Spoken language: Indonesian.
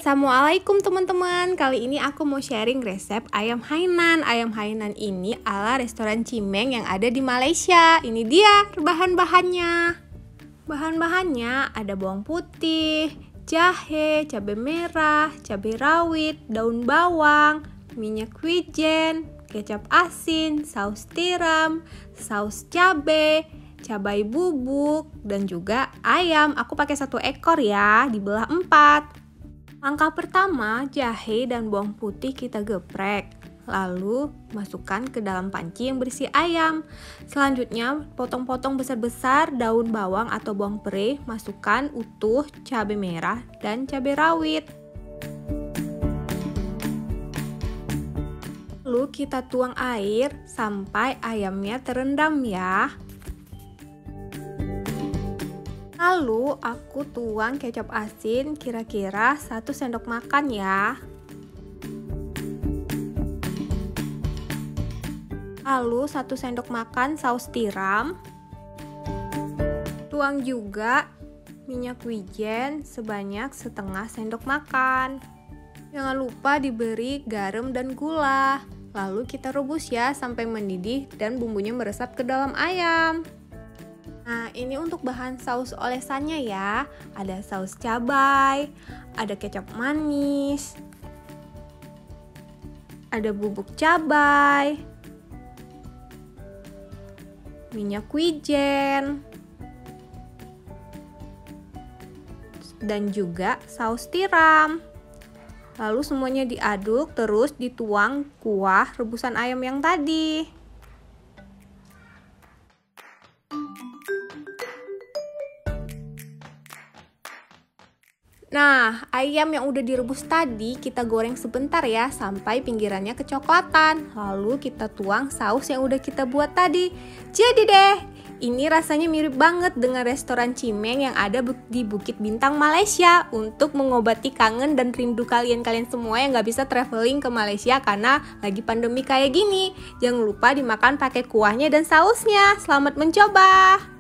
Assalamualaikum teman-teman. Kali ini aku mau sharing resep ayam Hainan. Ayam Hainan ini ala restoran Cimeng yang ada di Malaysia. Ini dia bahan-bahannya. Bahan-bahannya ada bawang putih, jahe, cabai merah, cabai rawit, daun bawang, minyak wijen, kecap asin, saus tiram, saus cabai, cabai bubuk, dan juga ayam. Aku pakai 1 ekor ya, dibelah 4. Langkah pertama, jahe dan bawang putih kita geprek, lalu masukkan ke dalam panci yang berisi ayam. Selanjutnya, potong-potong besar-besar daun bawang atau bawang pere, masukkan utuh cabai merah dan cabai rawit. Lalu kita tuang air sampai ayamnya terendam ya. Lalu aku tuang kecap asin kira-kira 1 sendok makan ya. Lalu 1 sendok makan saus tiram. Tuang juga minyak wijen sebanyak setengah sendok makan. Jangan lupa diberi garam dan gula. Lalu kita rebus ya sampai mendidih dan bumbunya meresap ke dalam ayam. Nah, ini untuk bahan saus olesannya ya. Ada saus cabai, ada kecap manis, ada bubuk cabai, minyak wijen, dan juga saus tiram. Lalu semuanya diaduk, terus dituang kuah rebusan ayam yang tadi. Nah, ayam yang udah direbus tadi kita goreng sebentar ya sampai pinggirannya kecoklatan. Lalu kita tuang saus yang udah kita buat tadi. Jadi deh, ini rasanya mirip banget dengan restoran Cimeng yang ada di Bukit Bintang, Malaysia. Untuk mengobati kangen dan rindu kalian semua yang gak bisa traveling ke Malaysia karena lagi pandemi kayak gini. Jangan lupa dimakan pakai kuahnya dan sausnya. Selamat mencoba!